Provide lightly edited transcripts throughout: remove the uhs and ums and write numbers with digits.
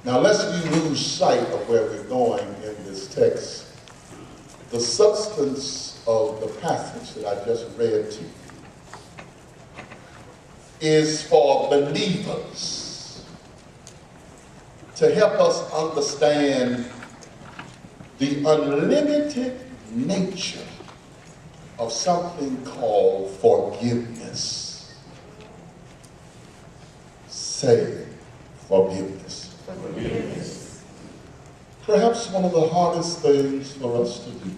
Now, lest we lose sight of where we're going in this text, the substance of the passage that I just read to you is for believers to help us understand the unlimited nature of something called forgiveness. Say forgiveness. Forgiveness. Perhaps one of the hardest things for us to do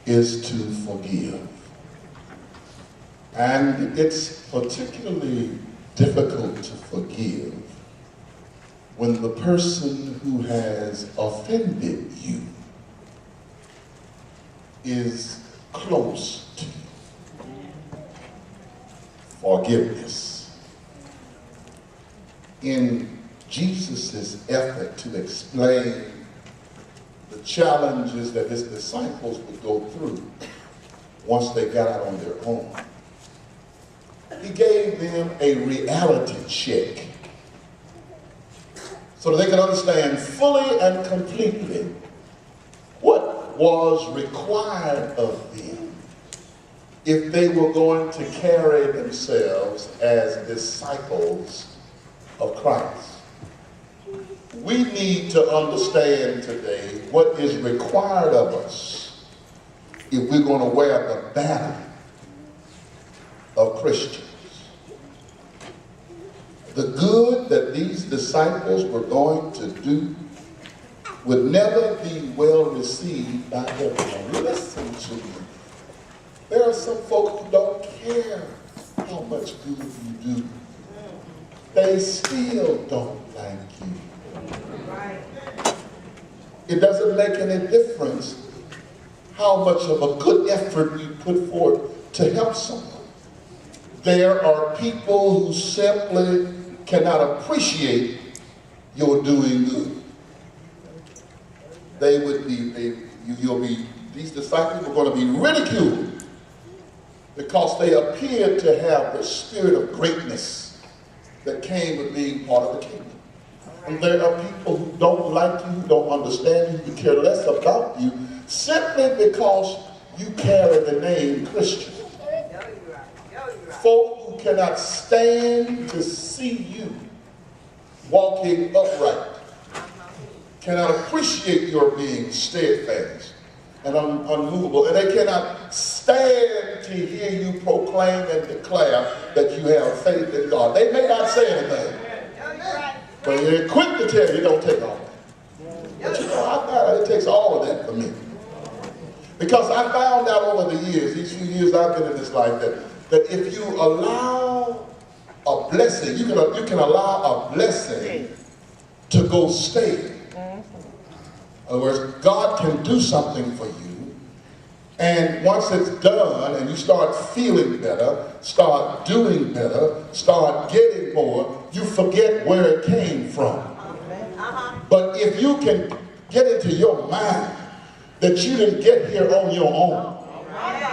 is to forgive. And it's particularly difficult to forgive when the person who has offended you is close to you. Forgiveness. In Jesus' effort to explain the challenges that his disciples would go through once they got out on their own, he gave them a reality check so that they could understand fully and completely what was required of them if they were going to carry themselves as disciples of Christ. We need to understand today what is required of us if we're going to wear the banner of Christians. The good that these disciples were going to do would never be well received by everyone. Listen to me. There are some folk who don't care how much good you do. They still don't like you. It doesn't make any difference how much of a good effort you put forth to help someone. There are people who simply cannot appreciate your doing good. These disciples were going to be ridiculed because they appeared to have the spirit of greatness that came with being part of the kingdom. And there are people who don't like you, who don't understand you, who care less about you, simply because you carry the name Christian. Folk who cannot stand to see you walking upright, cannot appreciate your being steadfast and unmovable, and they cannot stand to hear you proclaim and declare that you have faith in God. They may not say anything, but they're quick to tell you it don't take all that. But you know, I find it takes all of that for me. Because I found out over the years, these few years I've been in this life, that if you allow a blessing, you can allow a blessing to go stale. In other words, God can do something for you, and once it's done and you start feeling better, start doing better, start getting more, you forget where it came from. But if you can get into your mind that you didn't get here on your own,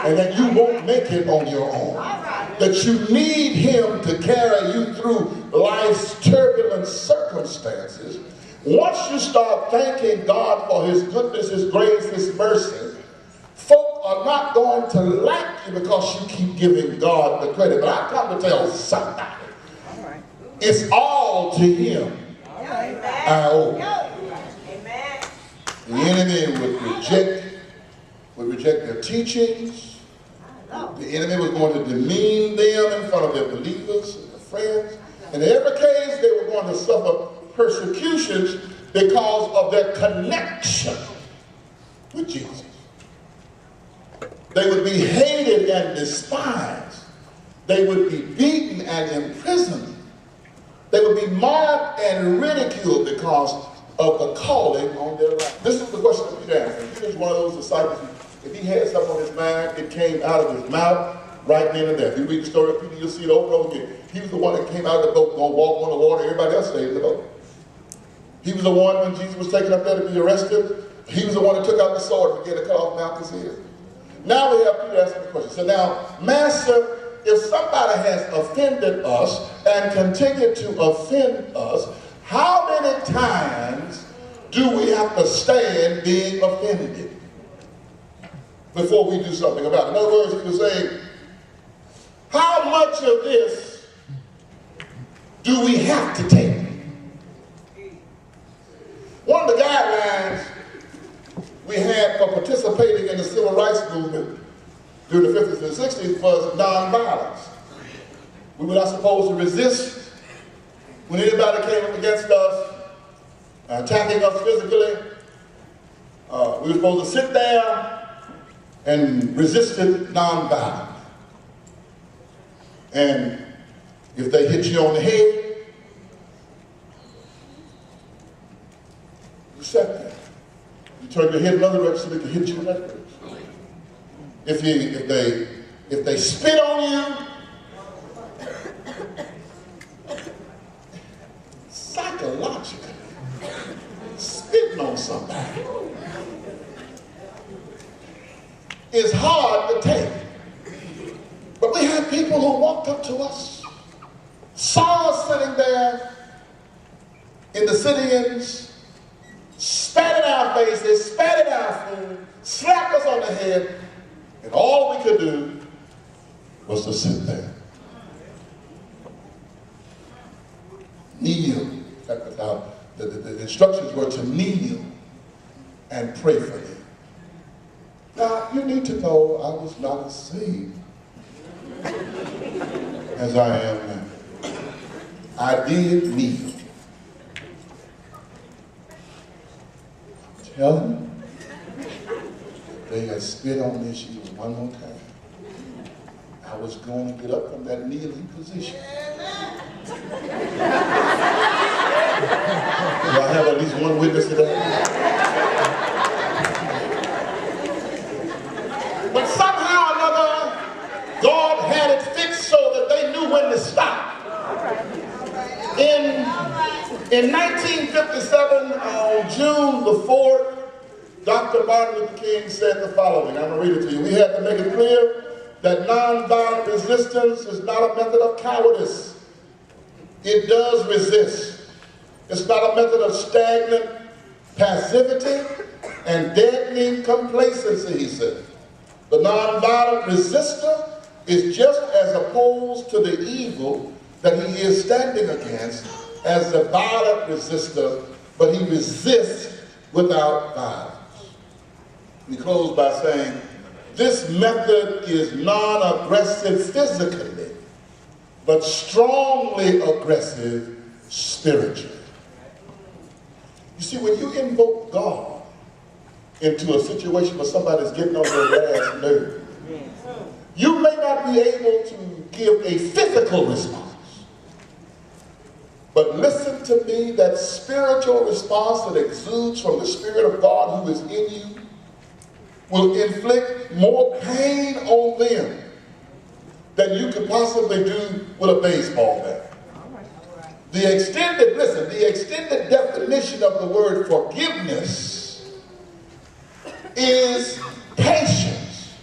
and that you won't make it on your own, that you need him to carry you through life's turbulent circumstances, once you start thanking God for his goodness, his grace, his mercy, folk are not going to like you because you keep giving God the credit. But I come to tell somebody, it's all to him I owe. The enemy would reject their teachings. The enemy was going to demean them in front of their believers and their friends. And in every case, they were going to suffer persecutions because of their connection with Jesus. They would be hated and despised. They would be beaten and imprisoned. They would be mocked and ridiculed because of the calling on their life. This is the question that Peter asked. Peter is one of those disciples who, if he had something on his mind, it came out of his mouth right then and there. If you read the story of Peter, you'll see it over and over again. He was the one that came out of the boat, going to walk on the water. Everybody else stayed in the boat. He was the one when Jesus was taken up there to be arrested. He was the one that took out the sword and began to cut off Malchus' ear. Now we have Peter asking the question. So now, Master, if somebody has offended us and continue to offend us, How many times do we have to stand being offended before we do something about it? In other words, he was saying, how much of this do we have to take? One of the guidelines we had for participating in the civil rights movement during the 50s and 60s was nonviolence. We were not supposed to resist when anybody came up against us, attacking us physically. We were supposed to sit there and resist it nonviolently. And if they hit you on the head, you sat there. You turn your head another direction so they can hit you in that direction. If they spit on you, psychologically, spitting on somebody is hard to take. But we had people who walked up to us, saw us sitting there in the sit-ins, spat in our faces, spat in our food, slapped us on the head, and all we could do was to sit there. Kneel. In fact, the instructions were to kneel and pray for them. Now, you need to know I was not as saved as I am now. I did kneel. Tell them they had spit on this year one more time. I was going to get up from that kneeling position. Do I have at least one witness to that? But somehow or another, God had it fixed so that they knew when to stop. In 1957, on June the 4th, Dr. Martin Luther King said the following. I'm going to read it to you. We had to make it clear that nonviolent resistance is not a method of cowardice. It does resist. It's not a method of stagnant passivity and deadening complacency, he said. The nonviolent resistor is just as opposed to the evil that he is standing against as the violent resistor, but he resists without violence. We close by saying, this method is non-aggressive physically, but strongly aggressive spiritually. You see, when you invoke God into a situation where somebody's getting on their last nerve, you may not be able to give a physical response. But listen to me, that spiritual response that exudes from the Spirit of God who is in you will inflict more pain on them than you could possibly do with a baseball bat. The extended definition of the word forgiveness is patience.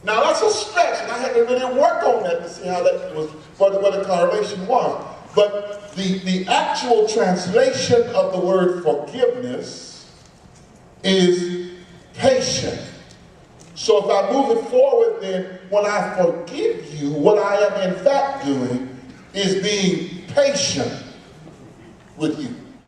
Now that's a stretch, and I had to really work on that to see how that was, what the correlation was. But the actual translation of the word forgiveness is patient. So if I move it forward, then when I forgive you, what I am in fact doing is being patient with you.